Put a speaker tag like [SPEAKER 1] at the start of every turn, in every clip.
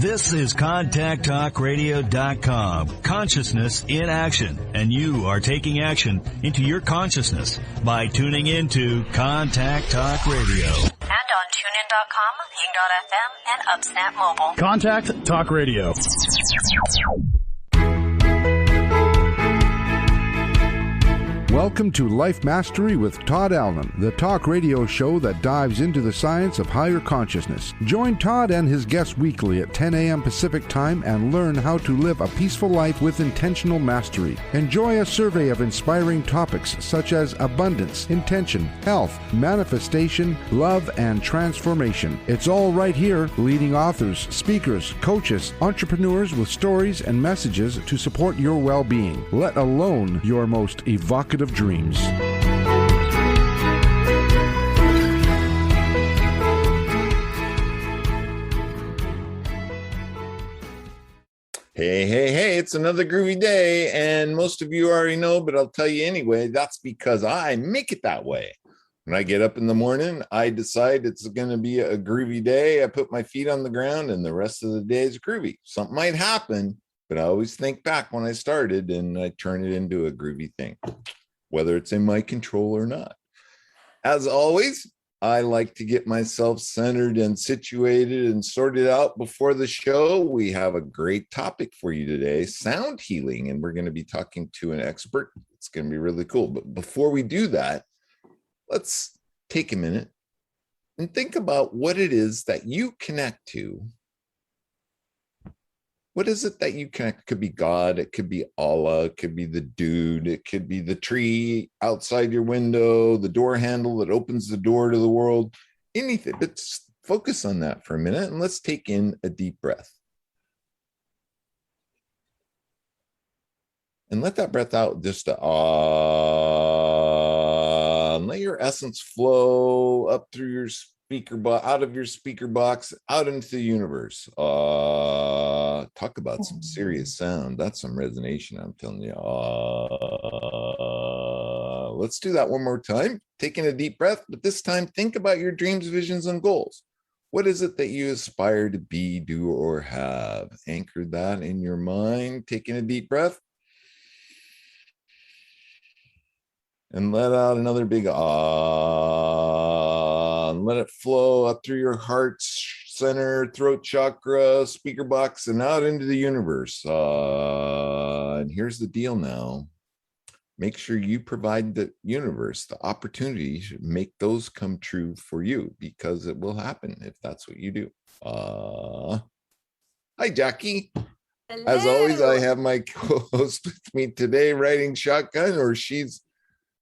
[SPEAKER 1] This is ContactTalkRadio.com. Consciousness in action. And you are taking action into your consciousness by tuning into Contact Talk Radio.
[SPEAKER 2] And on TuneIn.com, Ping.fm, and UpSnap Mobile.
[SPEAKER 3] Contact Talk Radio.
[SPEAKER 4] Welcome to Life Mastery with Todd Allen, the talk radio show that dives into the science of higher consciousness. Join Todd and his guests weekly at 10 a.m. Pacific Time and learn how to live a peaceful life with intentional mastery. Enjoy a survey of inspiring topics such as abundance, intention, health, manifestation, love, and transformation. It's all right here. Leading authors, speakers, coaches, entrepreneurs with stories and messages to support your well-being, let alone your most evocative dreams.
[SPEAKER 5] Hey, it's another groovy day, and most of you already know, but I'll tell you anyway, that's because I make it that way. When I get up in the morning, I decide it's going to be a groovy day. I put my feet on the ground, and the rest of the day is groovy. Something might happen, but I always think back when I started, and I turn it into a groovy thing, whether it's in my control or not. As always, I like to get myself centered and situated and sorted out before the show. We have a great topic for you today, sound healing, and we're going to be talking to an expert. It's going to be really cool. But before we do that, let's take a minute and think about what it is that you connect to. What is it that you connect? It could be God, it could be Allah, it could be the dude, it could be the tree outside your window, the door handle that opens the door to the world, anything. But focus on that for a minute and let's take in a deep breath. And let that breath out just to and let your essence flow up through your speaker box, out of your speaker box, out into the universe. Talk about some serious sound. That's some resonation, I'm telling you. Let's do that one more time. Taking a deep breath, but this time think about your dreams, visions, and goals. What is it that you aspire to be, do, or have? Anchor that in your mind. Taking a deep breath. And let out another big and let it flow up through your heart center, throat chakra, speaker box, and out into the universe. And here's the deal now. Make sure you provide the universe the opportunity to make those come true for you, because it will happen if that's what you do. Hi, Jackie.
[SPEAKER 6] Hello.
[SPEAKER 5] As always, I have my co-host with me today riding shotgun, or she's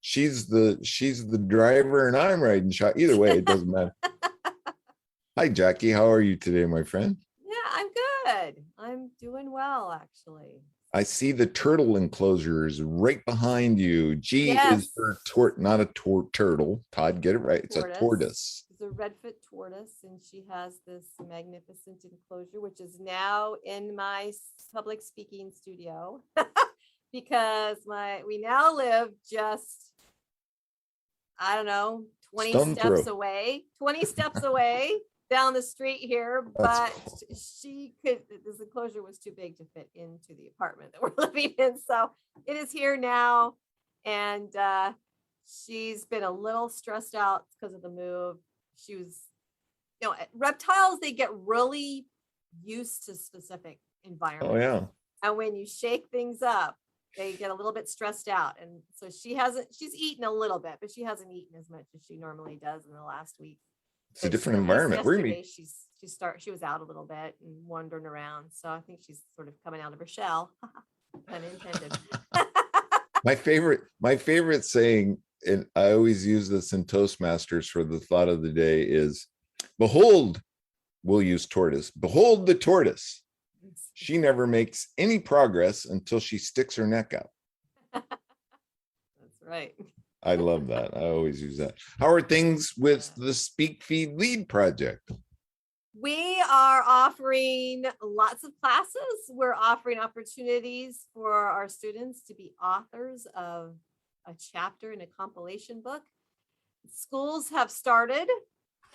[SPEAKER 5] the driver and I'm riding shotgun. Either way, it doesn't matter. Hi, Jackie. How are you today, my friend?
[SPEAKER 6] Yeah, I'm good. I'm doing well, actually.
[SPEAKER 5] I see the turtle enclosures right behind you. G
[SPEAKER 6] Yes.
[SPEAKER 5] is for not a turtle. Todd, get it right. It's a tortoise.
[SPEAKER 6] It's a redfoot tortoise, and she has this magnificent enclosure, which is now in my public speaking studio because we now live just, I don't know, 20 steps away down the street here, but this enclosure was too big to fit into the apartment that we're living in. So it is here now. And she's been a little stressed out because of the move. She was, reptiles, they get really used to specific environments.
[SPEAKER 5] Oh, yeah.
[SPEAKER 6] And when you shake things up, they get a little bit stressed out. And so she's eaten a little bit, but she hasn't eaten as much as she normally does in the last week.
[SPEAKER 5] It's a different environment.
[SPEAKER 6] Yesterday, she was out a little bit and wandering around. So I think she's sort of coming out of her shell. Pun intended.
[SPEAKER 5] My favorite saying, and I always use this in Toastmasters for the thought of the day, is, behold, we'll use tortoise. Behold the tortoise. She never makes any progress until she sticks her neck out.
[SPEAKER 6] That's right.
[SPEAKER 5] I love that. I always use that. How are things with the Speak Feed Lead project?
[SPEAKER 6] We are offering lots of classes. We're offering opportunities for our students to be authors of a chapter in a compilation book. Schools have started.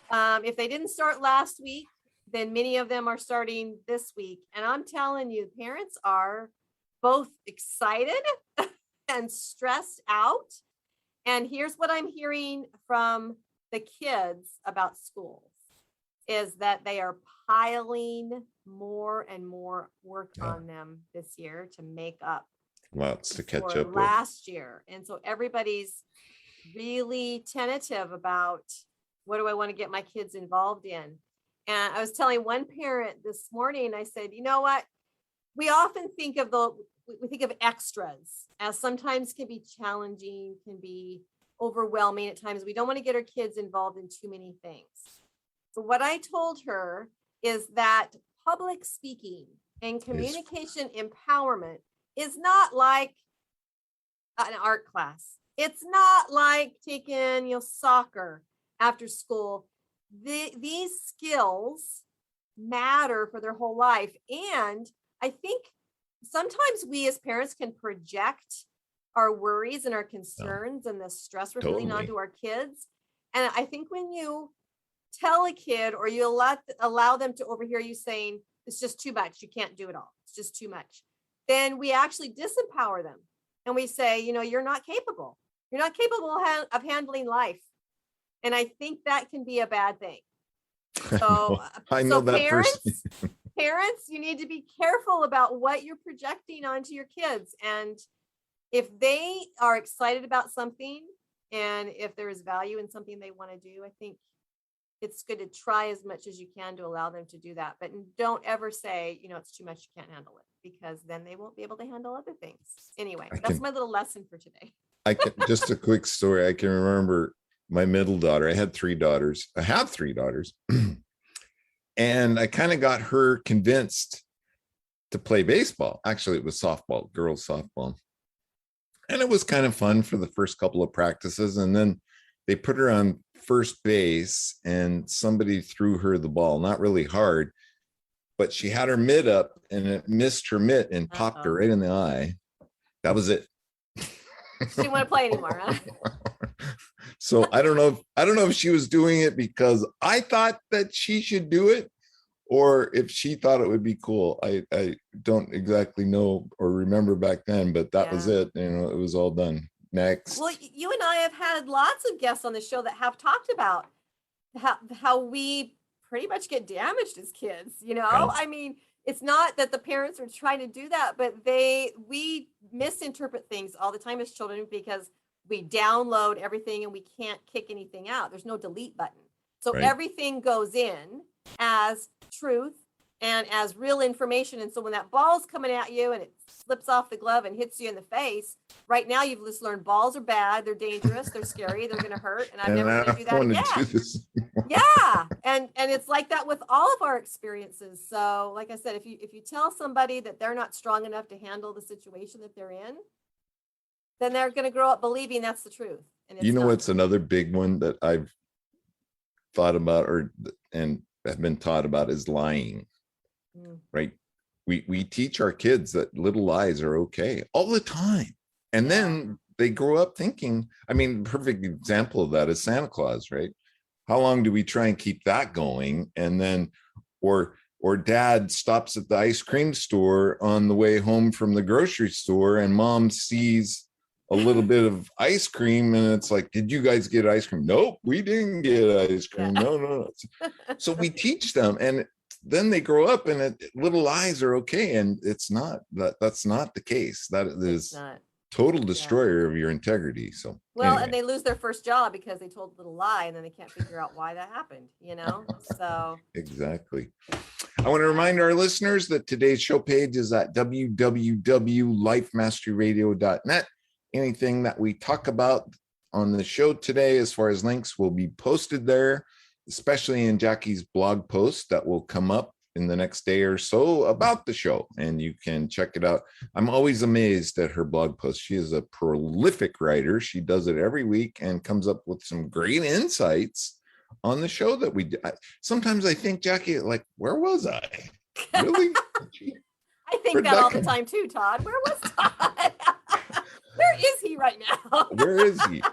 [SPEAKER 6] If they didn't start last week, then many of them are starting this week. And I'm telling you, parents are both excited and stressed out. And here's what I'm hearing from the kids about schools is that they are piling more and more work on them this year to make up
[SPEAKER 5] Lots to catch
[SPEAKER 6] for
[SPEAKER 5] up with.
[SPEAKER 6] last year. And so everybody's really tentative about what do I want to get my kids involved in. And I was telling one parent this morning, I said, you know what? We often think of we think of extras as sometimes can be challenging, can be overwhelming at times. We don't want to get our kids involved in too many things. So what I told her is that public speaking and communication empowerment is not like an art class. It's not like taking, soccer after school. These skills matter for their whole life. And I think sometimes we as parents can project our worries and our concerns and the stress we're feeling onto our kids. And I think when you tell a kid or you allow them to overhear you saying, it's just too much, you can't do it all, it's just too much, then we actually disempower them. And we say, you're not capable. You're not capable of handling life. And I think that can be a bad thing. So,
[SPEAKER 5] I know that
[SPEAKER 6] parents, you need to be careful about what you're projecting onto your kids. And if they are excited about something and if there is value in something they want to do, I think it's good to try as much as you can to allow them to do that. But don't ever say, it's too much, you can't handle it, because then they won't be able to handle other things. Anyway, that's my little lesson for today.
[SPEAKER 5] Just a quick story. I can remember my middle daughter. I have 3 daughters. And I kind of got her convinced to play baseball. Actually, it was softball, girls softball. And it was kind of fun for the first couple of practices. And then they put her on first base and somebody threw her the ball, not really hard, but she had her mitt up and it missed her mitt and popped her right in the eye. That was it.
[SPEAKER 6] She didn't want to play anymore, huh?
[SPEAKER 5] So I don't know if she was doing it because I thought that she should do it or if she thought it would be cool. I don't exactly know or remember back then, but that was it. It was all done. Next.
[SPEAKER 6] Well, you and I have had lots of guests on the show that have talked about how we pretty much get damaged as kids, I mean, it's not that the parents are trying to do that, but we misinterpret things all the time as children because we download everything and we can't kick anything out. There's no delete button. So everything goes in as truth and as real information. And so when that ball's coming at you and it slips off the glove and hits you in the face, right now you've just learned balls are bad, they're dangerous, they're scary, they're going to hurt, and I'm never going to do that again. Yeah, and it's like that with all of our experiences. So, like I said, if you tell somebody that they're not strong enough to handle the situation that they're in, then they're going to grow up believing that's the truth. And it's
[SPEAKER 5] what's another big one that I've thought about and have been taught about is lying. Right? We teach our kids that little lies are okay all the time. And then they grow up thinking, perfect example of that is Santa Claus, right? How long do we try and keep that going? And then, or dad stops at the ice cream store on the way home from the grocery store and mom sees a little bit of ice cream and it's like, did you guys get ice cream? Nope, we didn't get ice cream. No. So we teach them and then they grow up and little lies are okay. And it's not that's not the case. That is total destroyer of your integrity. So anyway.
[SPEAKER 6] And they lose their first job because they told a little lie and then they can't figure out why that happened, so
[SPEAKER 5] exactly. I want to remind our listeners that today's show page is at www.lifemasteryradio.net. Anything that we talk about on the show today as far as links will be posted there, especially in Jackie's blog post that will come up in the next day or so about the show, and you can check it out. I'm always amazed at her blog post. She is a prolific writer. She does it every week and comes up with some great insights on the show that we do. Sometimes I think, Jackie, like, where was I? Really?
[SPEAKER 6] I think that all the time too, Todd. Where was Todd? Where is he right now?
[SPEAKER 5] Where is he?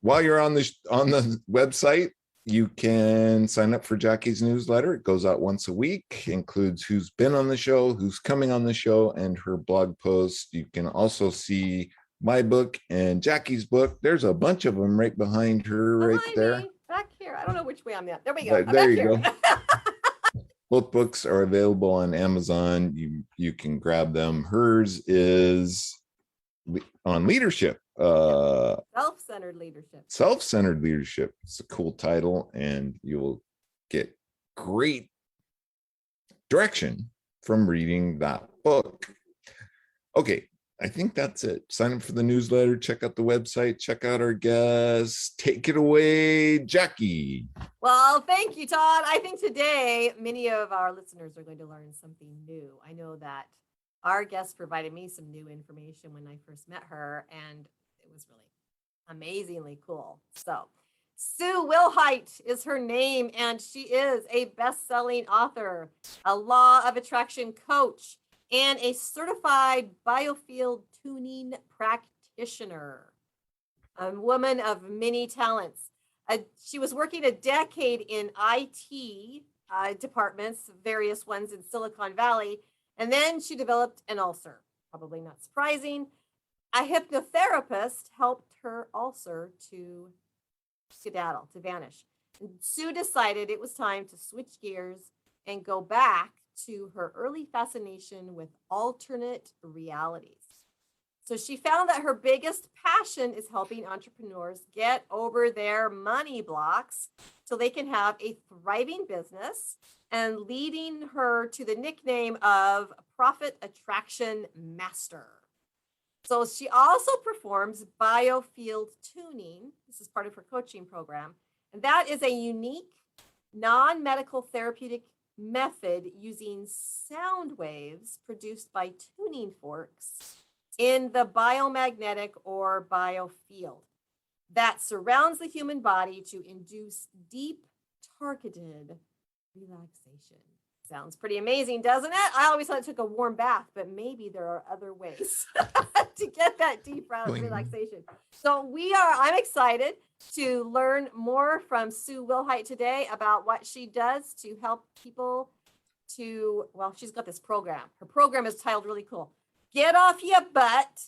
[SPEAKER 5] While you're on the website, you can sign up for Jackie's newsletter. It goes out once a week, includes who's been on the show, who's coming on the show, and her blog posts. You can also see my book and Jackie's book. There's a bunch of them right behind her, right there.
[SPEAKER 6] Back here. I don't know which way I'm at. There we go. I'm
[SPEAKER 5] There
[SPEAKER 6] back
[SPEAKER 5] you
[SPEAKER 6] here.
[SPEAKER 5] go. Both books are available on Amazon. You can grab them. Hers is on leadership.
[SPEAKER 6] Self-centered leadership.
[SPEAKER 5] Self-centered leadership. It's a cool title, and you will get great direction from reading that book. Okay, I think that's it. Sign up for the newsletter, check out the website, check out our guests. Take it away, Jackie.
[SPEAKER 6] Well, thank you, Todd. I think today many of our listeners are going to learn something new. I know that our guest provided me some new information when I first met her, and it was really amazingly cool. So, Sue Wilhite is her name, and she is a best-selling author, a law of attraction coach, and a certified biofield tuning practitioner, a woman of many talents. She was working a decade in IT departments, various ones in Silicon Valley, and then she developed an ulcer. Probably not surprising. A hypnotherapist helped her ulcer to skedaddle, to vanish. And Sue decided it was time to switch gears and go back to her early fascination with alternate realities. So she found that her biggest passion is helping entrepreneurs get over their money blocks so they can have a thriving business, and leading her to the nickname of Profit Attraction Master. So she also performs biofield tuning. This is part of her coaching program. And that is a unique non-medical therapeutic method using sound waves produced by tuning forks in the biomagnetic or biofield that surrounds the human body to induce deep, targeted relaxation. Sounds pretty amazing, doesn't it? I always thought it took a warm bath, but maybe there are other ways to get that deep relaxation. So I'm excited to learn more from Sue Wilhite today about what she does to help people she's got this program. Her program is titled really cool. Get off your butt,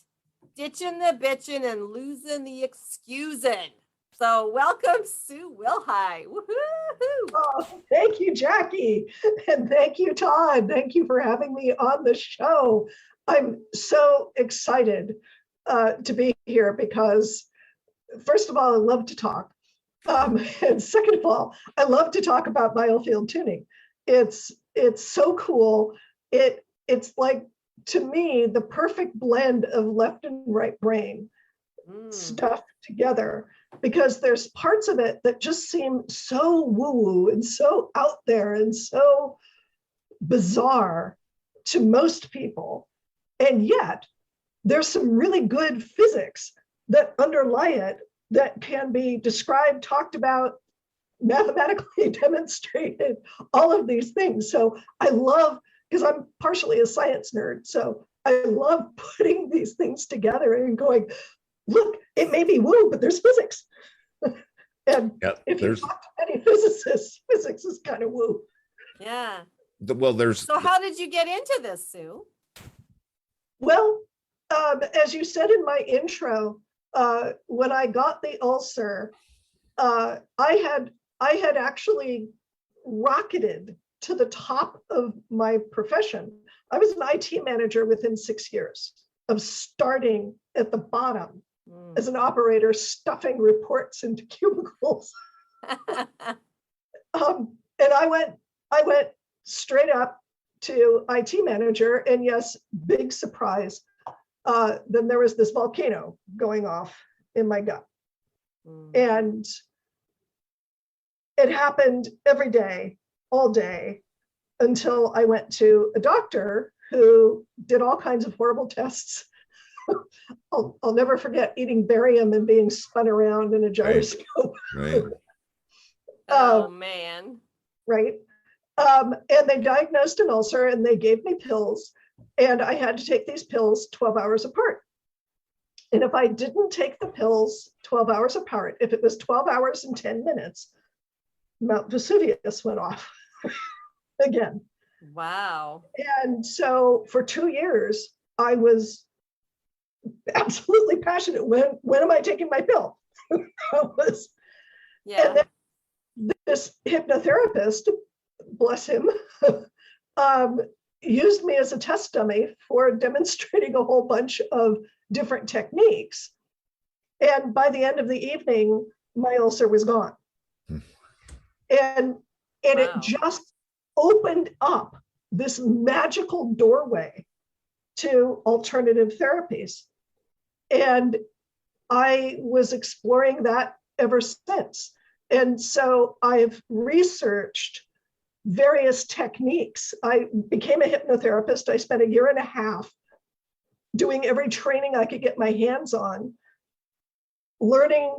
[SPEAKER 6] ditching the bitching and losing the excusing. So welcome, Sue Wilhite. Woohoo!
[SPEAKER 3] Oh, thank you, Jackie. And thank you, Todd. Thank you for having me on the show. I'm so excited to be here because, first of all, I love to talk. And second of all, I love to talk about biofield tuning. It's so cool. It's like, to me, the perfect blend of left and right brain stuff together, because there's parts of it that just seem so woo-woo and so out there and so bizarre to most people. And yet there's some really good physics that underlie it that can be described, talked about, mathematically demonstrated, all of these things. So I love, because I'm partially a science nerd, so I love putting these things together and going, look, it may be woo, but there's physics. And if you talk to any physicists, physics is kind of woo.
[SPEAKER 6] Yeah.
[SPEAKER 5] There's.
[SPEAKER 6] So how did you get into this, Sue?
[SPEAKER 3] Well, as you said in my intro, when I got the ulcer, I had actually rocketed to the top of my profession. I was an IT manager within 6 years of starting at the bottom as an operator, stuffing reports into cubicles. And I went straight up to IT manager, and yes, big surprise. Then there was this volcano going off in my gut. And it happened every day, all day, until I went to a doctor who did all kinds of horrible tests. I'll never forget eating barium and being spun around in a gyroscope.
[SPEAKER 5] Right.
[SPEAKER 6] Oh, man.
[SPEAKER 3] Right. And they diagnosed an ulcer and they gave me pills, and I had to take these pills 12 hours apart. And if I didn't take the pills 12 hours apart, if it was 12 hours and 10 minutes, Mount Vesuvius went off again.
[SPEAKER 6] Wow.
[SPEAKER 3] And so for 2 years, I was absolutely passionate. When am I taking my pill?
[SPEAKER 6] Yeah.
[SPEAKER 3] And then this hypnotherapist, bless him, used me as a test dummy for demonstrating a whole bunch of different techniques. And by the end of the evening, my ulcer was gone. And it just opened up this magical doorway to alternative therapies. And I was exploring that ever since. And so I've researched various techniques. I became a hypnotherapist. I spent 1.5 years doing every training I could get my hands on, learning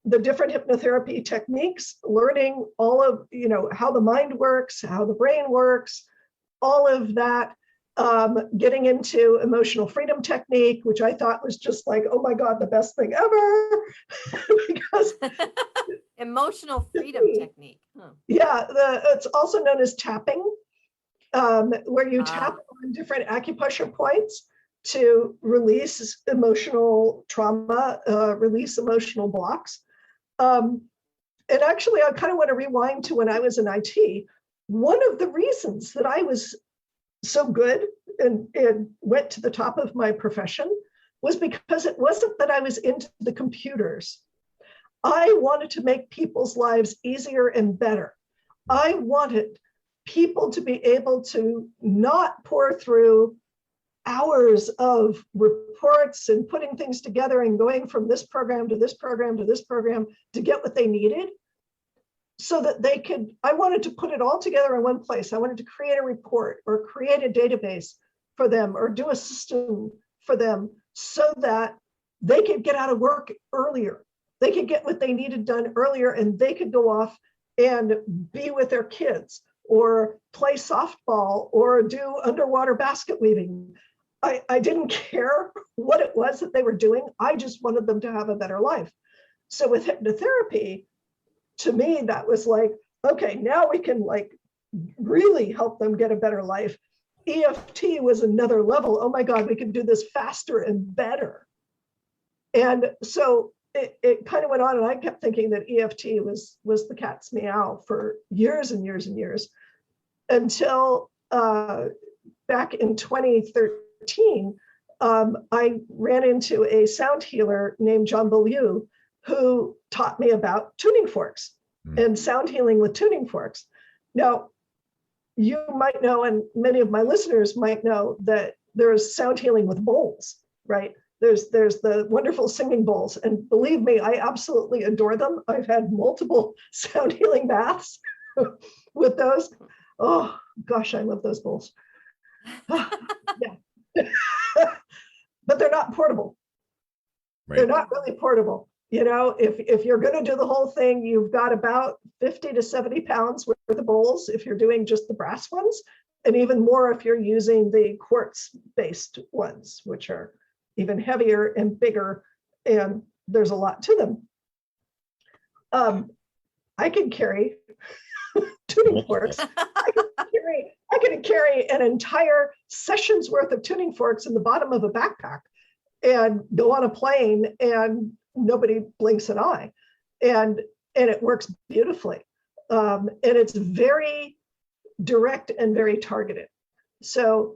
[SPEAKER 3] the different hypnotherapy techniques, learning all of, how the mind works, how the brain works, all of that, getting into emotional freedom technique, which I thought was just like, oh my God, the best thing ever. Because
[SPEAKER 6] emotional freedom technique. Huh.
[SPEAKER 3] Yeah, it's also known as tapping, where you tap on different acupressure points to release emotional trauma, release emotional blocks. And actually, I kind of want to rewind to when I was in IT. One of the reasons that I was so good and went to the top of my profession was because it wasn't that I was into the computers. I wanted to make people's lives easier and better. I wanted people to be able to not pour through hours of reports and putting things together and going from this program to this program to this program to get what they needed, so that they could, I wanted to put it all together in one place. I wanted to create a report or create a database for them or do a system for them so that they could get out of work earlier. They could get what they needed done earlier, and they could go off and be with their kids or play softball or do underwater basket weaving. I didn't care what it was that they were doing. I just wanted them to have a better life. So with hypnotherapy, to me, that was like, okay, now we can really help them get a better life. EFT was another level. Oh my God, we can do this faster and better. And so it kind of went on, and I kept thinking that EFT was the cat's meow for years and years and years, until back in 2013, I ran into a sound healer named John Beaulieu, who taught me about tuning forks and sound healing with tuning forks. Now, you might know, and many of my listeners might know, that there's sound healing with bowls, right? There's the wonderful singing bowls. And believe me, I absolutely adore them. I've had multiple sound healing baths with those. Oh, gosh, I love those bowls. Yeah. But they're not portable. Right. They're not really portable. If you're going to do the whole thing, you've got about 50 to 70 pounds worth of bowls if you're doing just the brass ones, and even more if you're using the quartz-based ones, which are even heavier and bigger, and there's a lot to them. I can carry tuning forks. I can carry an entire session's worth of tuning forks in the bottom of a backpack and go on a plane, and nobody blinks an eye, and it works beautifully, and it's very direct and very targeted. So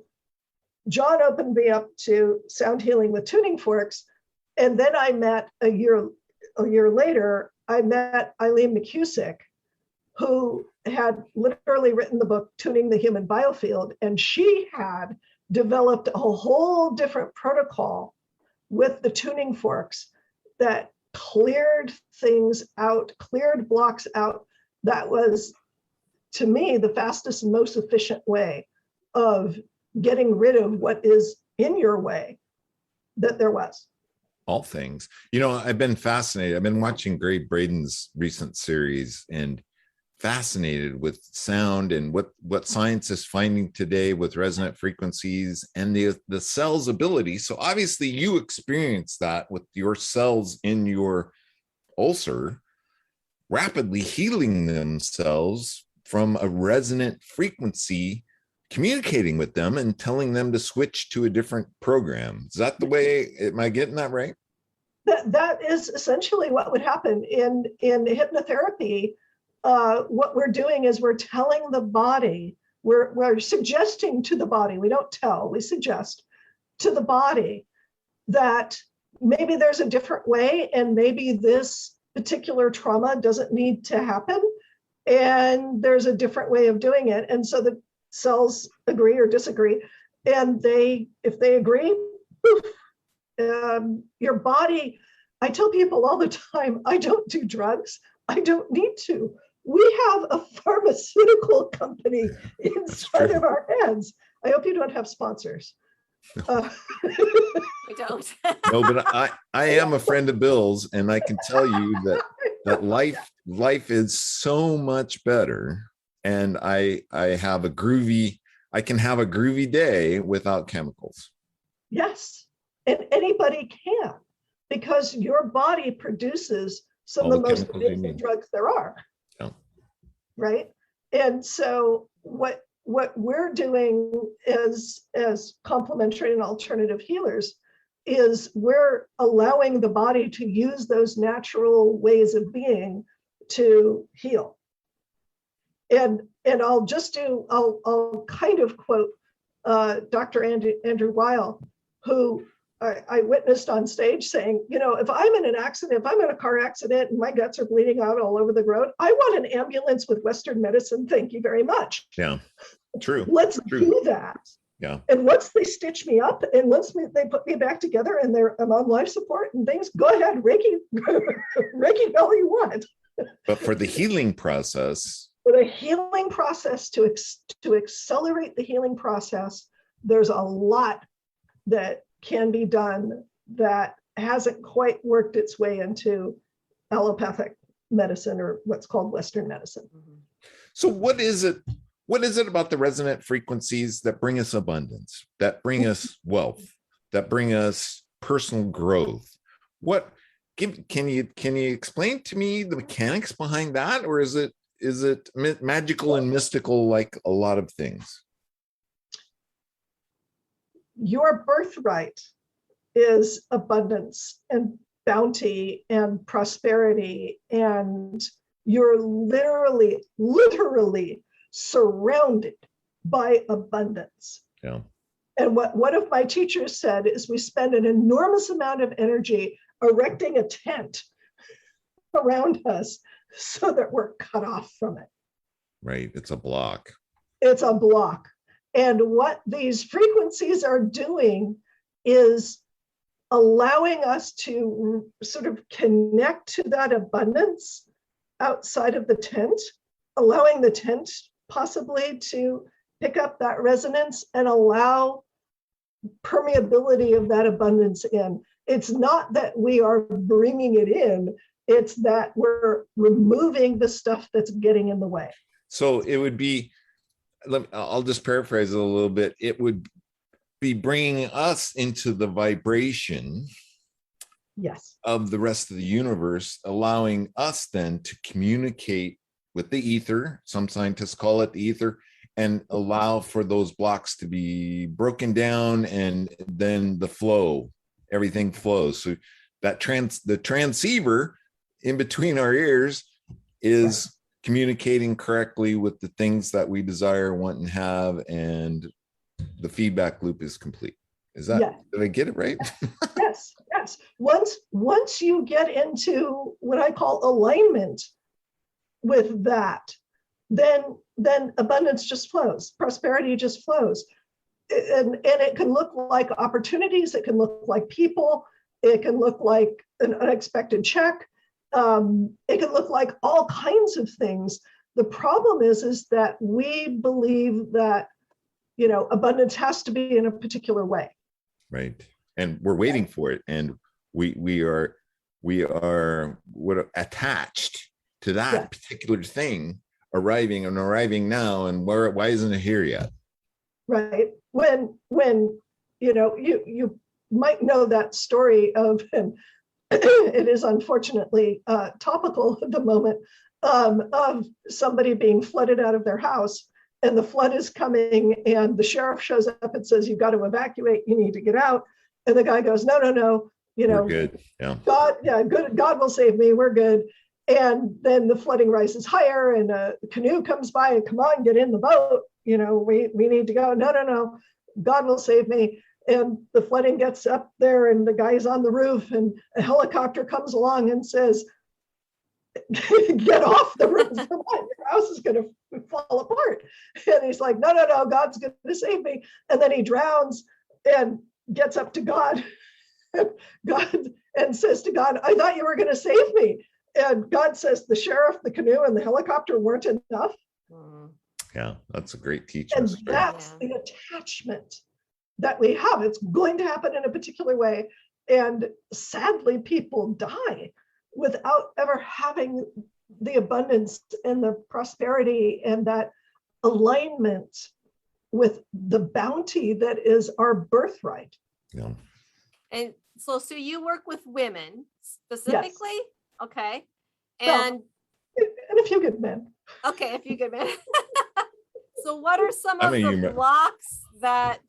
[SPEAKER 3] John opened me up to sound healing with tuning forks, and then I met a year later, I met Eileen McCusick, who had literally written the book Tuning the Human Biofield, and she had developed a whole different protocol with the tuning forks that cleared things out, cleared blocks out. That was, to me, the fastest and most efficient way of getting rid of what is in your way that there was.
[SPEAKER 5] All things. I've been fascinated. I've been watching Gray Braden's recent series and fascinated with sound and what science is finding today with resonant frequencies and the cell's ability. So obviously you experience that with your cells in your ulcer. rapidly healing themselves from a resonant frequency, communicating with them and telling them to switch to a different program. Is that the way? Am I getting that right?
[SPEAKER 3] That is essentially what would happen in hypnotherapy. What we're doing is we're telling the body, we're suggesting to the body, we don't tell, we suggest to the body that maybe there's a different way, and maybe this particular trauma doesn't need to happen, and there's a different way of doing it. And so the cells agree or disagree, and if they agree, poof, your body, I tell people all the time, I don't do drugs. I don't need to. We have a pharmaceutical company inside of our heads. I hope you don't have sponsors.
[SPEAKER 6] We don't.
[SPEAKER 5] No, but I am a friend of Bill's, and I can tell you that life is so much better. And I can have a groovy day without chemicals.
[SPEAKER 3] Yes. And anybody can, because your body produces some of the most amazing drugs there are.
[SPEAKER 5] Yeah.
[SPEAKER 3] Right. And so what we're doing as complementary and alternative healers is we're allowing the body to use those natural ways of being to heal. And I'll kind of quote Dr. Andrew Weil, who I witnessed on stage saying, if I'm in an accident, if I'm in a car accident and my guts are bleeding out all over the road, I want an ambulance with Western medicine. Thank you very much.
[SPEAKER 5] Yeah, true.
[SPEAKER 3] Let's
[SPEAKER 5] true.
[SPEAKER 3] do that.
[SPEAKER 5] Yeah.
[SPEAKER 3] And once they stitch me up and once they put me back together and I'm on life support and things, go ahead, Reiki all you want.
[SPEAKER 5] But for the healing process.
[SPEAKER 3] For the healing process, to accelerate the healing process, there's a lot that can be done that hasn't quite worked its way into allopathic medicine, or what's called Western medicine.
[SPEAKER 5] So what is it about the resonant frequencies that bring us abundance, that bring us wealth, that bring us personal growth? Can you explain to me the mechanics behind that, or is it magical and mystical like a lot of things?
[SPEAKER 3] Your birthright is abundance and bounty and prosperity, and you're literally surrounded by abundance.
[SPEAKER 5] Yeah.
[SPEAKER 3] And what one of my teachers said is we spend an enormous amount of energy erecting a tent around us so that we're cut off from it.
[SPEAKER 5] Right. It's a block.
[SPEAKER 3] It's a block. And what these frequencies are doing is allowing us to sort of connect to that abundance outside of the tent, allowing the tent possibly to pick up that resonance and allow permeability of that abundance in. It's not that we are bringing it in, it's that we're removing the stuff that's getting in the way.
[SPEAKER 5] So it would be, I'll just paraphrase it a little bit. It would be bringing us into the vibration,
[SPEAKER 3] yes,
[SPEAKER 5] of the rest of the universe, allowing us then to communicate with the ether. Some scientists call it the ether, and allow for those blocks to be broken down, and then the flow, everything flows. So that the transceiver in between our ears is communicating correctly with the things that we desire, want, and have, and the feedback loop is complete. Is that, did I get it right?
[SPEAKER 3] Yes. Once you get into what I call alignment with that, then abundance just flows, prosperity just flows. And it can look like opportunities, it can look like people, it can look like an unexpected check. It can look like all kinds of things. The problem is that we believe that, abundance has to be in a particular way.
[SPEAKER 5] Right. And we're waiting for it. And we are attached to that particular thing arriving now. And why isn't it here yet?
[SPEAKER 3] Right. When you might know that story of it is unfortunately topical at the moment, of somebody being flooded out of their house, and the flood is coming, and the sheriff shows up and says, "You've got to evacuate. You need to get out." And the guy goes, "No, no, no.
[SPEAKER 5] We're good. Yeah.
[SPEAKER 3] God, yeah, good. God will save me. We're good." And then the flooding rises higher, and a canoe comes by, and, "Come on, get in the boat. We need to go." "No, no, no. God will save me." And the flooding gets up there, and the guy's on the roof, and a helicopter comes along and says, "Get off the roof. Come on, your house is going to fall apart." And he's like, "No, no, no, God's going to save me." And then he drowns and gets up to God, and says to God, "I thought you were going to save me." And God says, "The sheriff, the canoe, and the helicopter weren't enough."
[SPEAKER 5] Yeah, that's a great teaching.
[SPEAKER 3] And that's the attachment that we have. It's going to happen in a particular way. And sadly, people die without ever having the abundance and the prosperity and that alignment with the bounty that is our birthright.
[SPEAKER 5] Yeah.
[SPEAKER 6] And so you work with women specifically?
[SPEAKER 3] Yes.
[SPEAKER 6] Okay.
[SPEAKER 3] And a few good men.
[SPEAKER 6] Okay, a few good men. So what are some of the blocks that,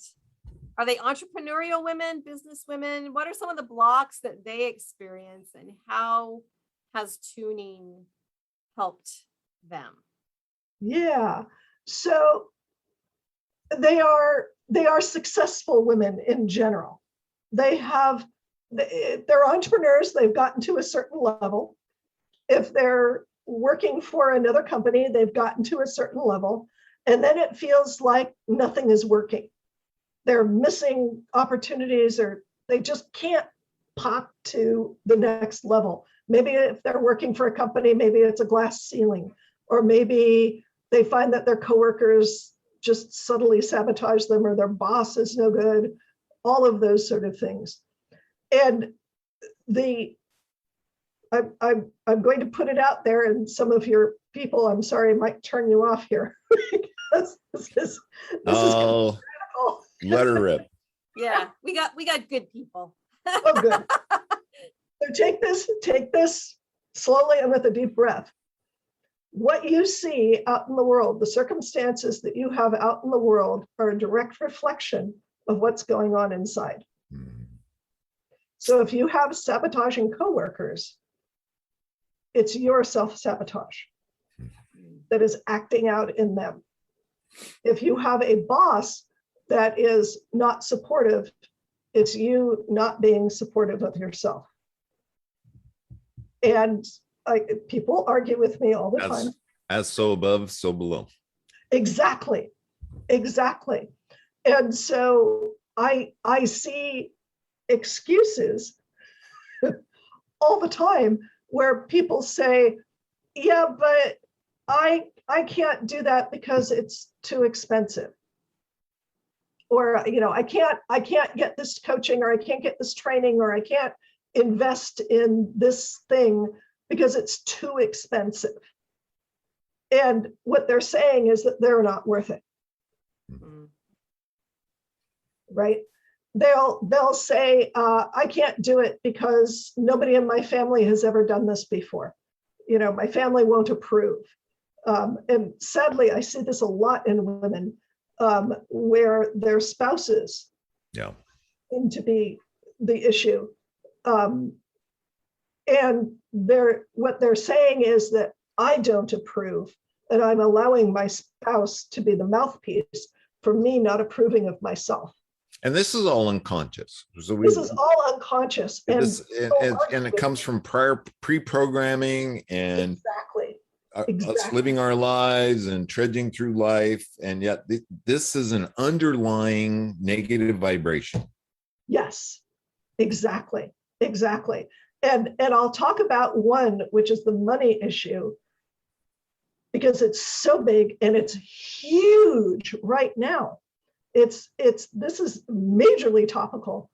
[SPEAKER 6] are they entrepreneurial women, business women? What are some of the blocks that they experience, and how has tuning helped them?
[SPEAKER 3] Yeah. So they are successful women in general. They're entrepreneurs. They've gotten to a certain level. If they're working for another company, they've gotten to a certain level, and then it feels like nothing is working. They're missing opportunities, or they just can't pop to the next level. Maybe if they're working for a company, maybe it's a glass ceiling, or maybe they find that their coworkers just subtly sabotage them, or their boss is no good, all of those sort of things. And I'm going to put it out there, and some of your people, I'm sorry, might turn you off here, because this is critical.
[SPEAKER 5] Let her rip.
[SPEAKER 6] Yeah, we got good people.
[SPEAKER 3] Oh, good. So take this slowly and with a deep breath. What you see out in the world, the circumstances that you have out in the world, are a direct reflection of what's going on inside. So if you have sabotaging coworkers, it's your self-sabotage that is acting out in them. If you have a boss that is not supportive, it's you not being supportive of yourself. And people argue with me all the time.
[SPEAKER 5] As so above, so below.
[SPEAKER 3] Exactly. And so I see excuses all the time where people say, "Yeah, but I can't do that because it's too expensive." Or, I can't get this coaching, or I can't get this training, or I can't invest in this thing because it's too expensive. And what they're saying is that they're not worth it. Right? They'll say, "I can't do it because nobody in my family has ever done this before. My family won't approve." And sadly, I see this a lot in women, where their spouses seem to be the issue. And what they're saying is that I don't approve, and I'm allowing my spouse to be the mouthpiece for me not approving of myself.
[SPEAKER 5] And this is all unconscious. So
[SPEAKER 3] this is all unconscious.
[SPEAKER 5] And it comes from prior pre-programming and us living our lives and trudging through life. And yet this is an underlying negative vibration.
[SPEAKER 3] Yes, exactly. And I'll talk about one, which is the money issue, because it's so big and it's huge right now. This is majorly topical.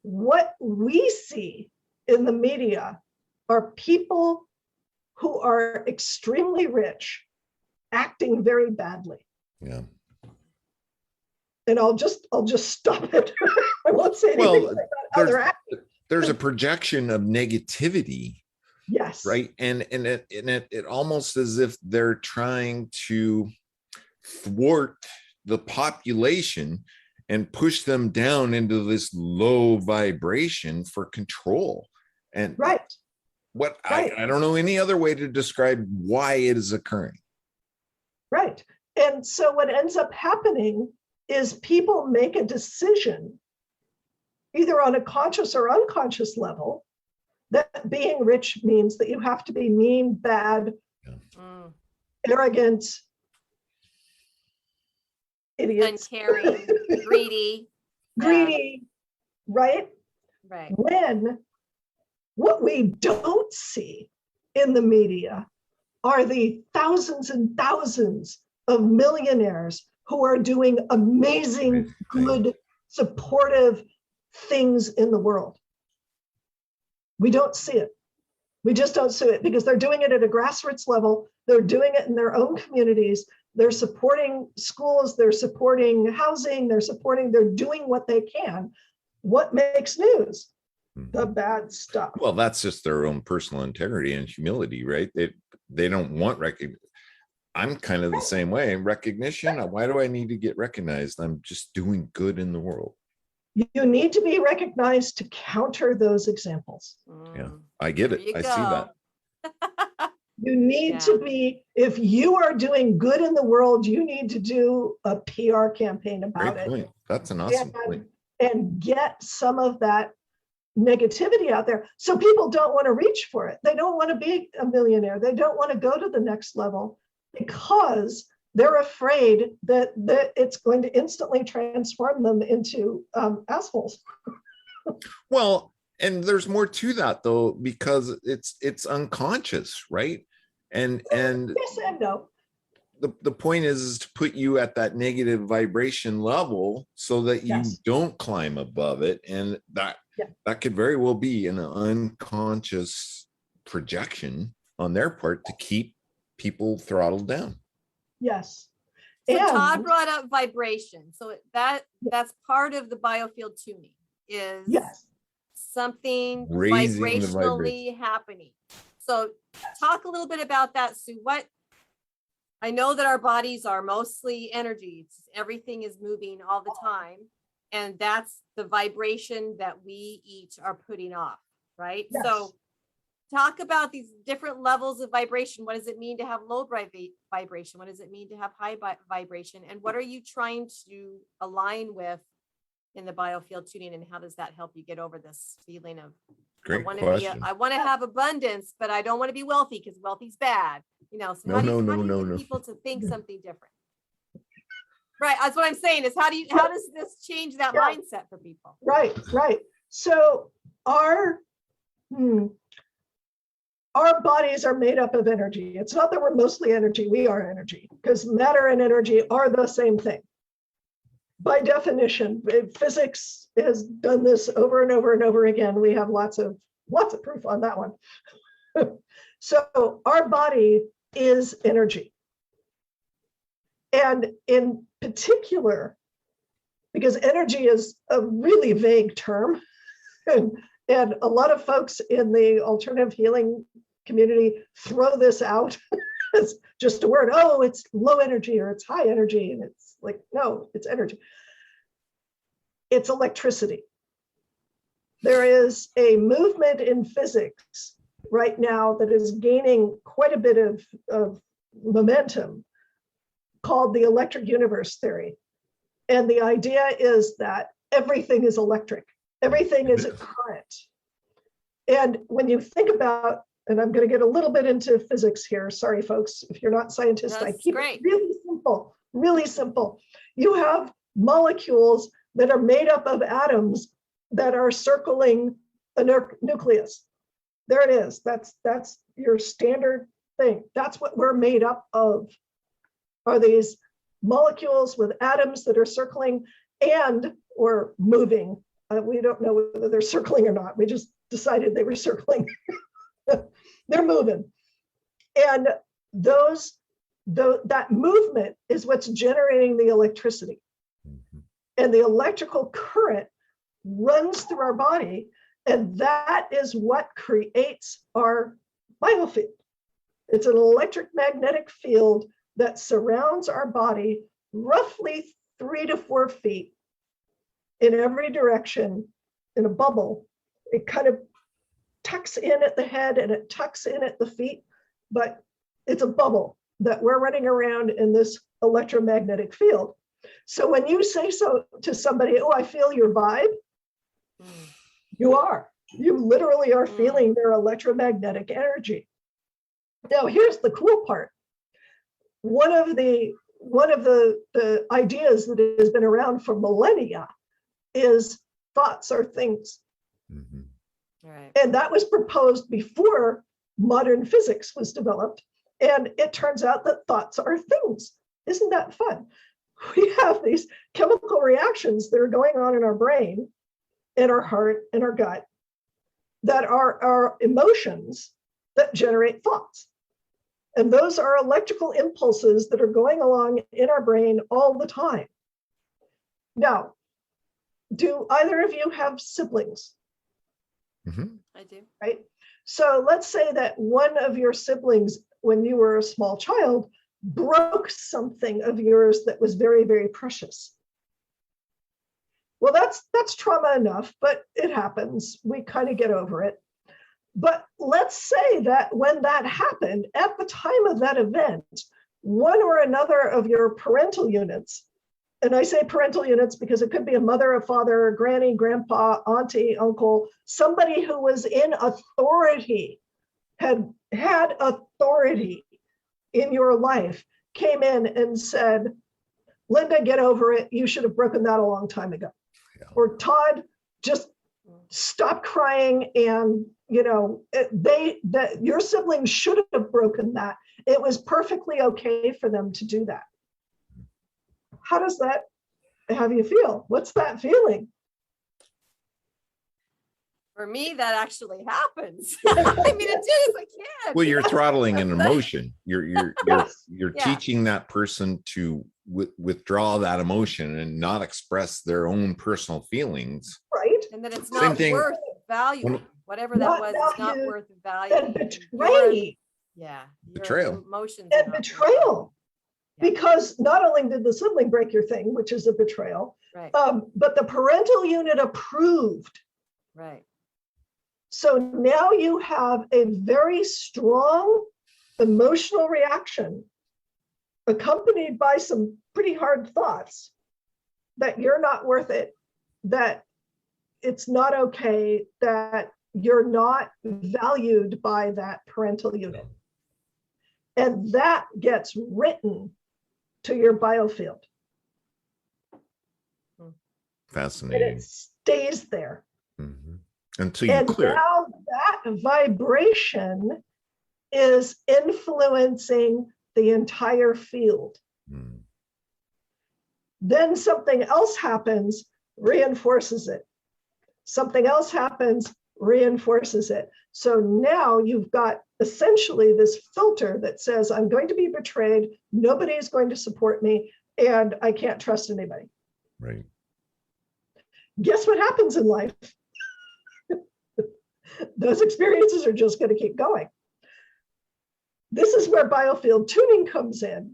[SPEAKER 3] What we see in the media are people who are extremely rich acting very badly.
[SPEAKER 5] Yeah.
[SPEAKER 3] And I'll just stop it. I won't say anything about how they're acting.
[SPEAKER 5] there's a projection of negativity,
[SPEAKER 3] Yes.
[SPEAKER 5] right? And it almost as if they're trying to thwart the population and push them down into this low vibration for control. And
[SPEAKER 3] Right.
[SPEAKER 5] I don't know any other way to describe why it is occurring.
[SPEAKER 3] Right. And so what ends up happening is people make a decision, either on a conscious or unconscious level, that being rich means that you have to be mean, bad, arrogant, idiots,
[SPEAKER 6] uncaring, greedy.
[SPEAKER 3] greedy, right?
[SPEAKER 6] Right.
[SPEAKER 3] When what we don't see in the media are the thousands and thousands of millionaires who are doing amazing, good, supportive things in the world. We don't see it. We just don't see it because they're doing it at a grassroots level. They're doing it in their own communities. They're supporting schools. They're supporting housing. They're doing what they can. What makes news? The bad stuff.
[SPEAKER 5] Well, that's just their own personal integrity and humility, right? They don't want recognition. I'm kind of the same way. Recognition. Why do I need to get recognized? I'm just doing good in the world.
[SPEAKER 3] You need to be recognized to counter those examples.
[SPEAKER 5] Yeah, I get it. I see that.
[SPEAKER 3] You need to be, if you are doing good in the world, you need to do a PR campaign about
[SPEAKER 5] Great
[SPEAKER 3] it.
[SPEAKER 5] point. That's an awesome point.
[SPEAKER 3] And get some of that negativity out there. So people don't want to reach for it. They don't want to be a millionaire. They don't want to go to the next level because they're afraid that it's going to instantly transform them into assholes.
[SPEAKER 5] Well, and there's more to that though, because it's unconscious, right? And
[SPEAKER 3] yes and no.
[SPEAKER 5] The point is to put you at that negative vibration level so that you don't climb above it. And that could very well be an unconscious projection on their part to keep people throttled down.
[SPEAKER 3] Yes.
[SPEAKER 6] So Todd brought up vibration. So that's part of the biofield tuning is something vibrationally happening. So talk a little bit about that, Sue. I know that our bodies are mostly energy. Everything is moving all the time. And that's the vibration that we each are putting off, right?
[SPEAKER 3] Yes.
[SPEAKER 6] So talk about these different levels of vibration. What does it mean to have low vibration? What does it mean to have high vibration? And what are you trying to align with in the biofield tuning? And how does that help you get over this feeling of,
[SPEAKER 5] Great question.
[SPEAKER 6] I want to have abundance, but I don't want to be wealthy because wealthy's bad. So how do you get people to think something different? Right. That's what I'm saying is how does this change that mindset for people?
[SPEAKER 3] Right. So our bodies are made up of energy. It's not that we're mostly energy. We are energy because matter and energy are the same thing. By definition, physics has done this over and over and over again. We have lots of proof on that one. So our body is energy. And in particular, because energy is a really vague term, and a lot of folks in the alternative healing community throw this out as just a word. Oh, it's low energy or it's high energy. And it's like, no, it's energy. It's electricity. There is a movement in physics right now that is gaining quite a bit of momentum called the electric universe theory. And the idea is that everything is electric. Everything is a current. And when you think about, and I'm going to get a little bit into physics here. Sorry, folks, if you're not scientists, I keep it really simple. You have molecules that are made up of atoms that are circling a nucleus. There it is. That's your standard thing. That's what we're made up of, are these molecules with atoms that are circling or moving. We don't know whether they're circling or not. We just decided they were circling. They're moving. And that movement is what's generating the electricity. And the electrical current runs through our body And that is what creates our biofield. It's an electromagnetic field that surrounds our body roughly 3 to 4 feet in every direction in a bubble. It kind of tucks in at the head and it tucks in at the feet, but it's a bubble that we're running around in this electromagnetic field. So when you say so to somebody, oh, I feel your vibe, you literally are feeling their electromagnetic energy. Now, here's the cool part. One of the ideas that has been around for millennia is thoughts are things.
[SPEAKER 6] Right.
[SPEAKER 3] And that was proposed before modern physics was developed. And it turns out that thoughts are things. Isn't that fun? We have these chemical reactions that are going on in our brain, in our heart, in our gut, that are our emotions that generate thoughts. And those are electrical impulses that are going along in our brain all the time. Now, do either of you have siblings?
[SPEAKER 6] I do.
[SPEAKER 3] Right? So let's say that one of your siblings, when you were a small child, broke something of yours that was very, very precious. Well, that's trauma enough, but it happens. We kind of get over it. But let's say that when that happened, at the time of that event, one or another of your parental units, and I say parental units because it could be a mother, a father, a granny, grandpa, auntie, uncle, somebody who was in authority, had authority in your life, came in and said, Linda, get over it. You should have broken that a long time ago. Yeah. Or Todd, just stop crying, and your siblings should have broken that. It was perfectly okay for them to do that. How does that have you feel? What's that feeling?
[SPEAKER 6] For me, that actually happens. I mean, it is. I can't.
[SPEAKER 5] Well, you're throttling an emotion. You're teaching that person to withdraw that emotion and not express their own personal feelings.
[SPEAKER 3] Right.
[SPEAKER 6] And that it's not worth value. Whatever that was, it's not worth value.
[SPEAKER 3] And betrayal.
[SPEAKER 6] Betrayal. Emotions.
[SPEAKER 3] And betrayal. Yeah. Because not only did the sibling break your thing, which is a betrayal,
[SPEAKER 6] right.
[SPEAKER 3] But the parental unit approved.
[SPEAKER 6] Right.
[SPEAKER 3] So now you have a very strong emotional reaction accompanied by some pretty hard thoughts that you're not worth it, that it's not okay, that you're not valued by that parental unit. And that gets written to your biofield.
[SPEAKER 5] Fascinating.
[SPEAKER 3] And it stays there.
[SPEAKER 5] Until you clear it.
[SPEAKER 3] Now that vibration is influencing the entire field. Then something else happens, reinforces it. Something else happens, reinforces it. So now you've got essentially this filter that says, I'm going to be betrayed, nobody is going to support me, and I can't trust anybody.
[SPEAKER 5] Right.
[SPEAKER 3] Guess what happens in life? Those experiences are just going to keep going. This is where biofield tuning comes in,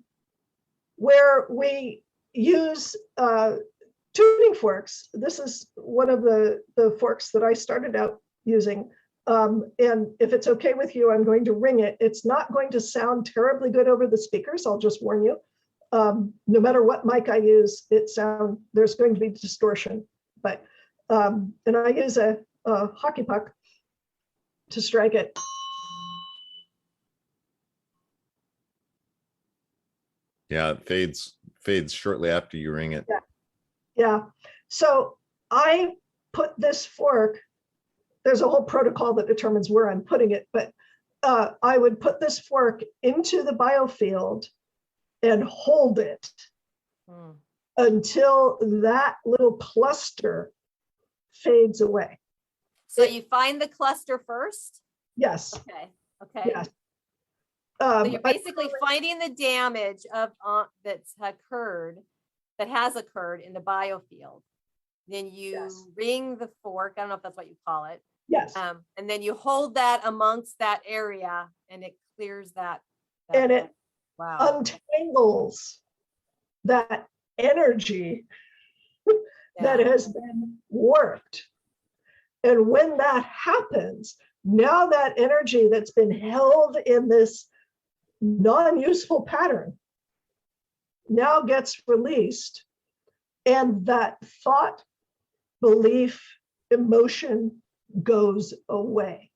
[SPEAKER 3] where we use tuning forks. This is one of the forks that I started out using. And if it's okay with you, I'm going to ring it. It's not going to sound terribly good over the speakers. I'll just warn you. No matter what mic I use, there's going to be distortion. But and I use a hockey puck to strike it.
[SPEAKER 5] Yeah, it fades shortly after you ring it.
[SPEAKER 3] Yeah. So I put this fork, there's a whole protocol that determines where I'm putting it, but I would put this fork into the biofield and hold it until that little cluster fades away.
[SPEAKER 6] So you find the cluster first?
[SPEAKER 3] Yes.
[SPEAKER 6] Okay.
[SPEAKER 3] Yes.
[SPEAKER 6] So you're basically finding the damage that's occurred, that has occurred in the biofield. Then you ring the fork. I don't know if that's what you call it.
[SPEAKER 3] Yes.
[SPEAKER 6] And then you hold that amongst that area and it clears that.
[SPEAKER 3] And it
[SPEAKER 6] wow.
[SPEAKER 3] untangles that energy that has been warped. And when that happens, now that energy that's been held in this non-useful pattern now gets released, and that thought, belief, emotion goes away.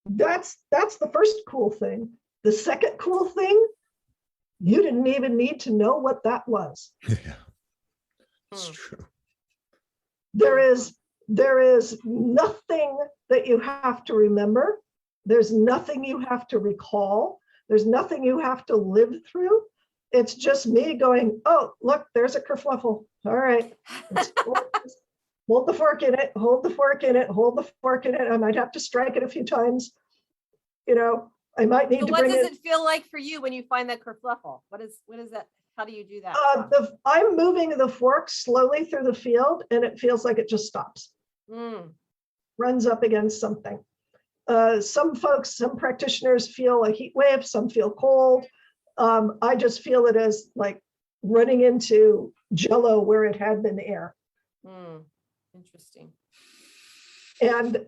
[SPEAKER 3] That's the first cool thing. The second cool thing, you didn't even need to know what that was.
[SPEAKER 5] Yeah, it's true.
[SPEAKER 3] There is nothing that you have to remember. There's nothing you have to recall. There's nothing you have to live through. It's just me going, oh, look, there's a kerfluffle. All right. Hold the fork in it, hold the fork in it, hold the fork in it. I might have to strike it a few times. You know, I might need to bring it.
[SPEAKER 6] What does it feel like for you when you find that kerfluffle? What is that? How do you do that?
[SPEAKER 3] I'm moving the fork slowly through the field and it feels like it just stops. Runs up against something. Some folks, some practitioners feel a heat wave, some feel cold. I just feel it as like running into jello where it had been air.
[SPEAKER 6] Interesting.
[SPEAKER 3] And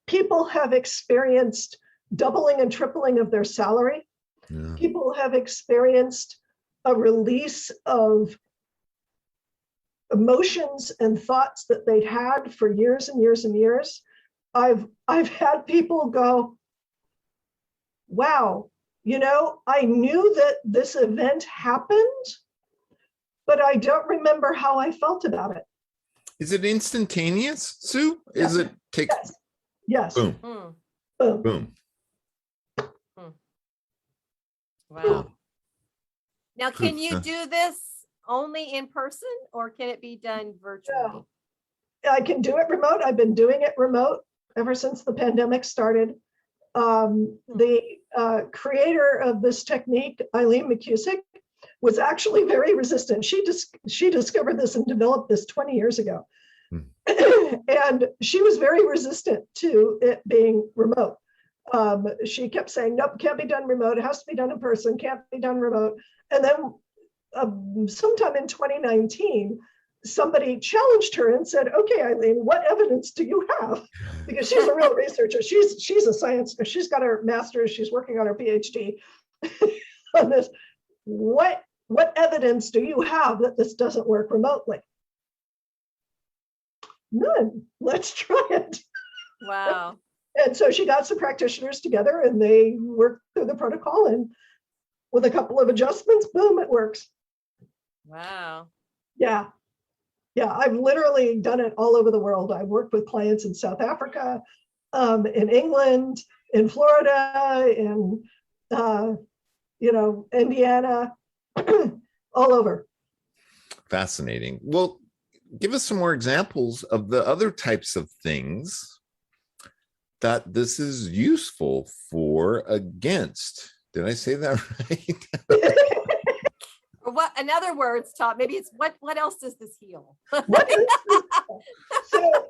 [SPEAKER 3] people have experienced doubling and tripling of their salary. Yeah. People have experienced a release of emotions and thoughts that they'd had for years and years and years. I've had people go, wow, you know, I knew that this event happened, but I don't remember how I felt about it.
[SPEAKER 5] Is it instantaneous, Sue? Yes. Is it take?
[SPEAKER 3] Yes.
[SPEAKER 5] Boom.
[SPEAKER 3] Boom.
[SPEAKER 5] Boom.
[SPEAKER 6] Wow. Now, can you do this only in person or can it be done virtually?
[SPEAKER 3] Yeah. I can do it remote. I've been doing it remote ever since the pandemic started. The creator of this technique, Eileen McCusick, was actually very resistant. She discovered this and developed this 20 years ago. And she was very resistant to it being remote. She kept saying, nope, can't be done remote. It has to be done in person, can't be done remote. And then sometime in 2019, somebody challenged her and said, okay, Eileen, what evidence do you have? Because she's a real researcher. She's a science, she's got her master's, she's working on her PhD on this. What evidence do you have that this doesn't work remotely? None. Let's try it.
[SPEAKER 6] Wow.
[SPEAKER 3] And so she got some practitioners together and they worked through the protocol, and with a couple of adjustments, boom, it works.
[SPEAKER 6] Wow.
[SPEAKER 3] Yeah. Yeah, I've literally done it all over the world. I've worked with clients in South Africa, in England, in Florida, in Indiana, all over.
[SPEAKER 5] Fascinating. Well, give us some more examples of the other types of things that this is useful for against. Did I say that right?
[SPEAKER 6] Or what, in other words, Todd, maybe it's what else does this heal?
[SPEAKER 3] So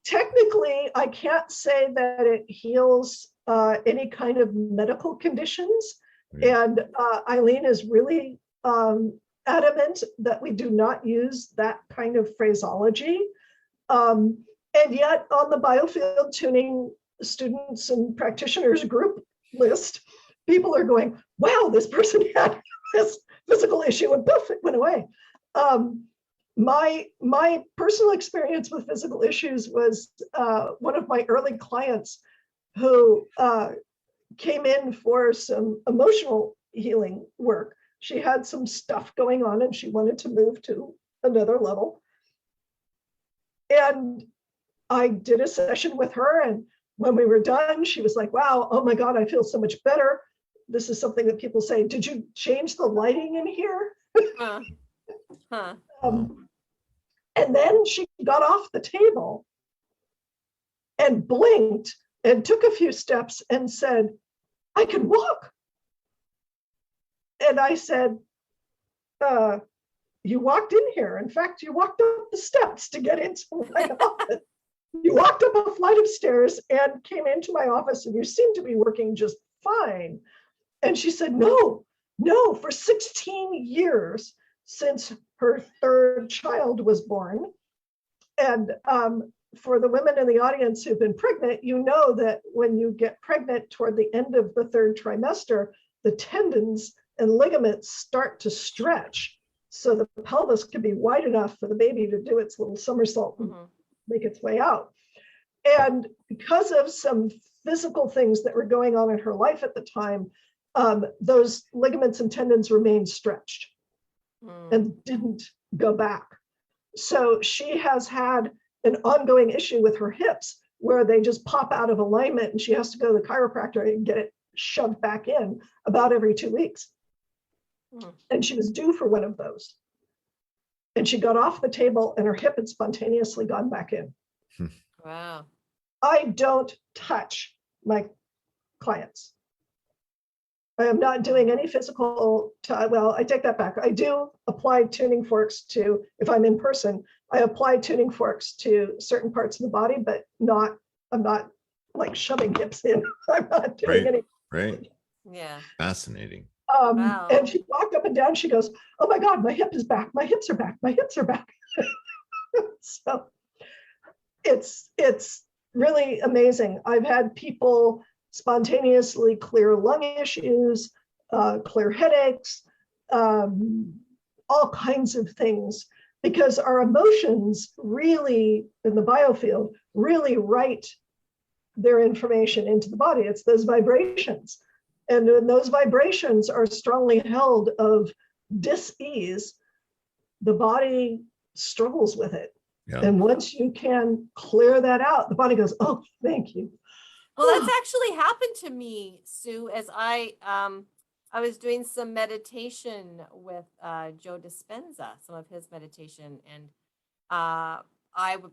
[SPEAKER 3] technically, I can't say that it heals any kind of medical conditions. And Eileen is really adamant that we do not use that kind of phraseology. And yet on the biofield tuning students and practitioners group list, people are going, wow, this person had this physical issue and poof, it went away. My personal experience with physical issues was one of my early clients who came in for some emotional healing work. She had some stuff going on and she wanted to move to another level. And I did a session with her, and when we were done, she was like, wow, oh my God, I feel so much better. This is something that people say, did you change the lighting in here? And then she got off the table and blinked and took a few steps and said, I can walk. And I said, you walked in here. In fact, you walked up the steps to get into my office. You walked up a flight of stairs and came into my office, and you seem to be working just fine. And she said, no, for 16 years since her third child was born. And for the women in the audience who've been pregnant, you know that when you get pregnant toward the end of the third trimester, the tendons and ligaments start to stretch so the pelvis can be wide enough for the baby to do its little somersault and make its way out. And because of some physical things that were going on in her life at the time, those ligaments and tendons remained stretched and didn't go back. So she has had an ongoing issue with her hips where they just pop out of alignment, and she has to go to the chiropractor and get it shoved back in about every 2 weeks. And she was due for one of those. And she got off the table and her hip had spontaneously gone back in.
[SPEAKER 6] Wow.
[SPEAKER 3] I don't touch my clients. I am not doing any physical, well, I take that back. I do apply tuning forks to, if I'm in person, I apply tuning forks to certain parts of the body, but I'm not like shoving hips in. I'm not doing any.
[SPEAKER 5] Right.
[SPEAKER 6] Yeah.
[SPEAKER 5] Fascinating.
[SPEAKER 6] Wow.
[SPEAKER 3] And she walked up and down. She goes, oh my God, my hip is back. My hips are back. My hips are back. So it's really amazing. I've had people spontaneously clear lung issues, clear headaches, all kinds of things, because our emotions really, in the biofield, really write their information into the body. It's those vibrations. And when those vibrations are strongly held of dis-ease, the body struggles with it. Yeah. And once you can clear that out, the body goes, oh, thank you.
[SPEAKER 6] Well, that's actually happened to me, Sue, as I was doing some meditation with Joe Dispenza, some of his meditation. And I've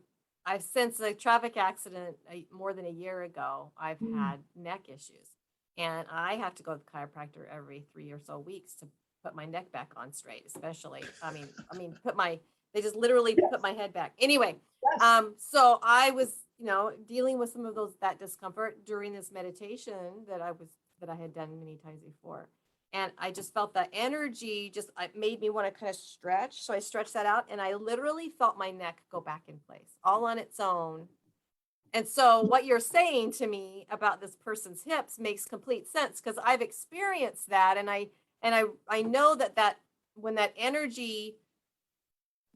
[SPEAKER 6] since a traffic accident more than a year ago, I've had neck issues. And I have to go to the chiropractor every 3 or so weeks to put my neck back on straight, especially. They just literally put my head back. Anyway, so I was, dealing with some of that discomfort during this meditation that I had done many times before. And I just felt that energy it made me want to kind of stretch. So I stretched that out and I literally felt my neck go back in place all on its own. And so what you're saying to me about this person's hips makes complete sense, because I've experienced that. And I know that when that energy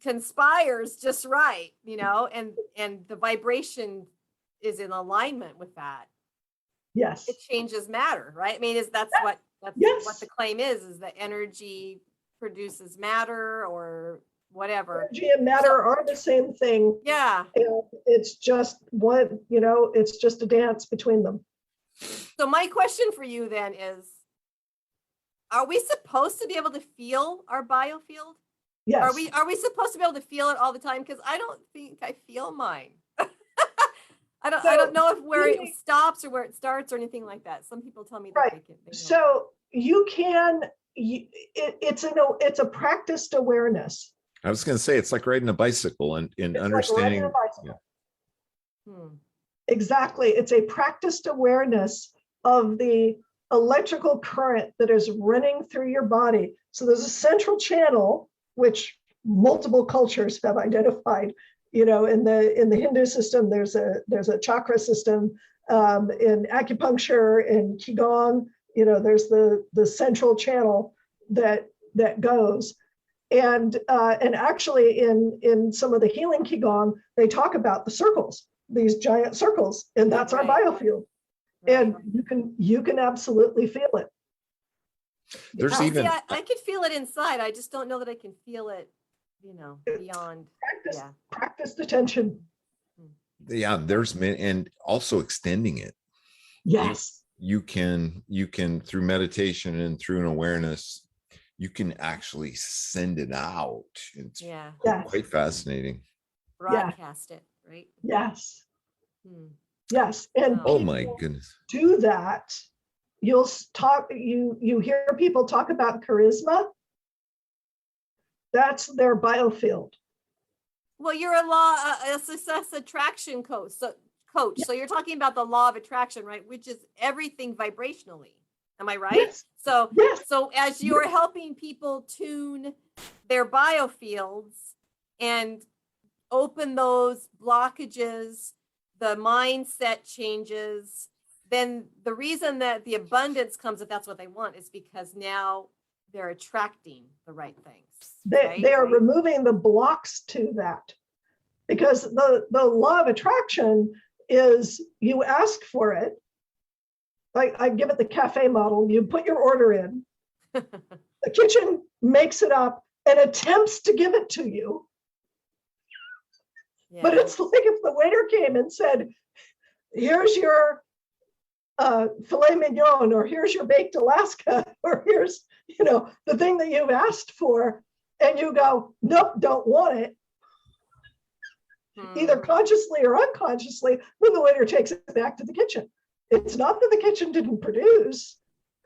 [SPEAKER 6] conspires just right, and the vibration is in alignment with that.
[SPEAKER 3] Yes.
[SPEAKER 6] It changes matter, right? I mean, that's what the claim is that energy produces matter or whatever.
[SPEAKER 3] Energy and matter are the same thing.
[SPEAKER 6] Yeah.
[SPEAKER 3] And it's just one, it's just a dance between them.
[SPEAKER 6] So my question for you then is, are we supposed to be able to feel our biofield?
[SPEAKER 3] Yes.
[SPEAKER 6] Are we supposed to be able to feel it all the time? Because I don't think I feel mine. I don't know where it stops or where it starts or anything like that. Some people tell me that
[SPEAKER 3] right.
[SPEAKER 6] They know.
[SPEAKER 3] So you can. It's a practiced awareness.
[SPEAKER 5] I was going to say it's like riding a bicycle and understanding.
[SPEAKER 3] Like Exactly. It's a practiced awareness of the electrical current that is running through your body. So there's a central channel, which multiple cultures have identified. In the Hindu system, there's a chakra system. In acupuncture and qigong, there's the central channel that goes. And actually in some of the healing qigong, they talk about the circles, these giant circles, and that's our biofield. Right. And you can absolutely feel it.
[SPEAKER 5] There's
[SPEAKER 6] I could feel it inside. I just don't know that I can feel it, beyond.
[SPEAKER 3] Practice attention.
[SPEAKER 5] Yeah, and also extending it.
[SPEAKER 3] Yes.
[SPEAKER 5] You can through meditation and through an awareness, you can actually send it out. It's quite fascinating.
[SPEAKER 6] Broadcast it, right?
[SPEAKER 3] Yes. Yes. And
[SPEAKER 5] oh my goodness.
[SPEAKER 3] Do that. You hear people talk about charisma. That's their biofield.
[SPEAKER 6] Well, you're a success attraction coach. So you're talking about the law of attraction, right? Which is everything vibrationally. Am I right?
[SPEAKER 3] Yes.
[SPEAKER 6] So,
[SPEAKER 3] Yes.
[SPEAKER 6] so as you're helping people tune their biofields and open those blockages, the mindset changes, then the reason that the abundance comes, if that's what they want, is because now they're attracting the right things.
[SPEAKER 3] They are removing the blocks to that, because the law of attraction is you ask for it. I give it the cafe model. You put your order in, the kitchen makes it up and attempts to give it to you. Yeah. But it's like if the waiter came and said, here's your filet mignon, or here's your baked Alaska, or here's, the thing that you've asked for, and you go, nope, don't want it. Either consciously or unconsciously, then the waiter takes it back to the kitchen. It's not that the kitchen didn't produce,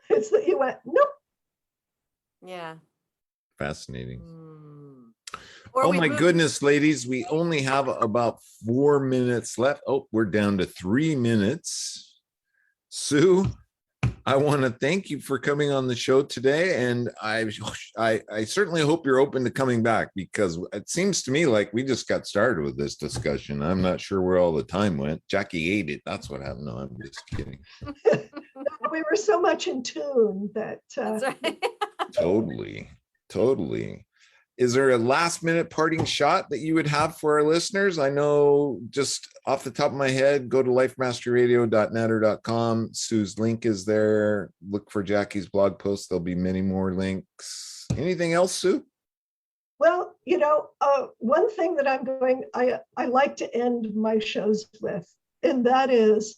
[SPEAKER 3] it's that you went, nope.
[SPEAKER 6] Yeah.
[SPEAKER 5] Fascinating. Oh my goodness, ladies, we only have about 4 minutes left. Oh, we're down to 3 minutes. Sue, I want to thank you for coming on the show today. And I certainly hope you're open to coming back, because it seems to me like we just got started with this discussion. I'm not sure where all the time went. Jackie ate it. That's what happened. No, I'm just kidding.
[SPEAKER 3] We were so much in tune that.
[SPEAKER 6] That's right.
[SPEAKER 5] Totally. Is there a last minute parting shot that you would have for our listeners? I know just off the top of my head, go to lifemasteryradio.net or .com. Sue's link is there. Look for Jackie's blog post. There'll be many more links. Anything else, Sue?
[SPEAKER 3] Well, one thing that I like to end my shows with, and that is,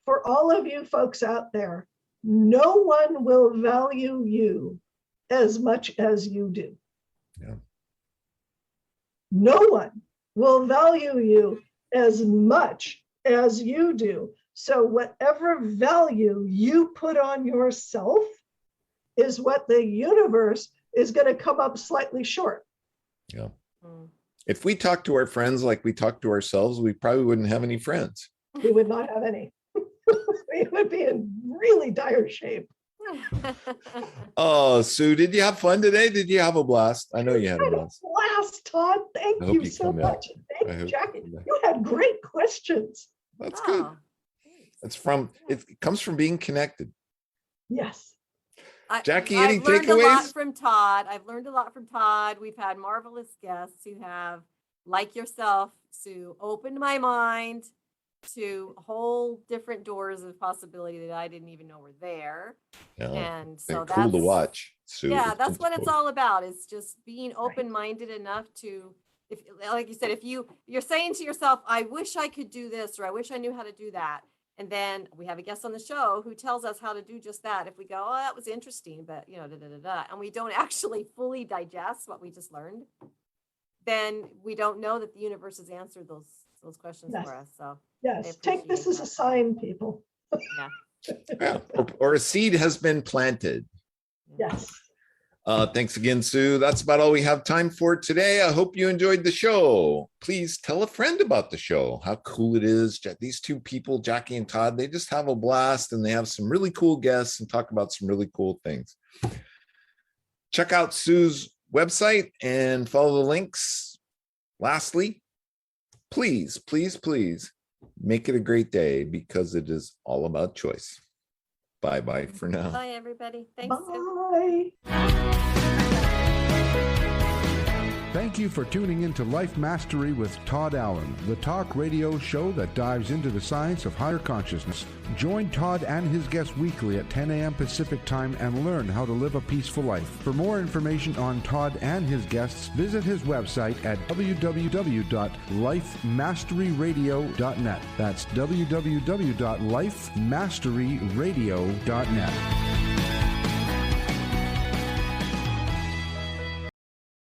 [SPEAKER 3] for all of you folks out there, no one will value you as much as you do.
[SPEAKER 5] Yeah.
[SPEAKER 3] No one will value you as much as you do. So whatever value you put on yourself is what the universe is going to come up slightly short.
[SPEAKER 5] Yeah. If we talk to our friends like we talk to ourselves, we probably wouldn't have any friends.
[SPEAKER 3] We would not have any. We would be in really dire shape.
[SPEAKER 5] Oh, Sue, did you have fun today? Did you have a blast? I know you had a blast.
[SPEAKER 3] Todd. Thank you so much. Thank you, Jackie. You had great questions.
[SPEAKER 5] That's good. It comes from being connected.
[SPEAKER 3] Yes.
[SPEAKER 5] Jackie, any takeaways?
[SPEAKER 6] I've learned a lot from Todd. We've had marvelous guests who have, like yourself, Sue, opened my mind to whole different doors of possibility that I didn't even know were there. Yeah. And so that's
[SPEAKER 5] cool to watch, Sue.
[SPEAKER 6] Yeah, that's what it's all about. It's just being open-minded enough to, if, like you said, if you're saying to yourself, I wish I could do this, or I wish I knew how to do that. And then we have a guest on the show who tells us how to do just that. If we go, oh, that was interesting, but and we don't actually fully digest what we just learned, then we don't know that the universe has answered those questions for us. So
[SPEAKER 3] yes, take this as a sign, people.
[SPEAKER 5] Yeah. Or a seed has been planted.
[SPEAKER 3] Yes.
[SPEAKER 5] Thanks again, Sue. That's about all we have time for today. I hope you enjoyed the show. Please tell a friend about the show, how cool it is. These two people, Jackie and Todd, they just have a blast, and they have some really cool guests and talk about some really cool things. Check out Sue's website and follow the links. Lastly, please make it a great day, because it is all about choice. Bye-bye for now.
[SPEAKER 6] Bye, everybody. Thanks.
[SPEAKER 3] Bye.
[SPEAKER 4] Thank you for tuning in to Life Mastery with Todd Allen, the talk radio show that dives into the science of higher consciousness. Join Todd and his guests weekly at 10 a.m. Pacific Time and learn how to live a peaceful life. For more information on Todd and his guests, visit his website at www.lifemasteryradio.net. That's www.lifemasteryradio.net.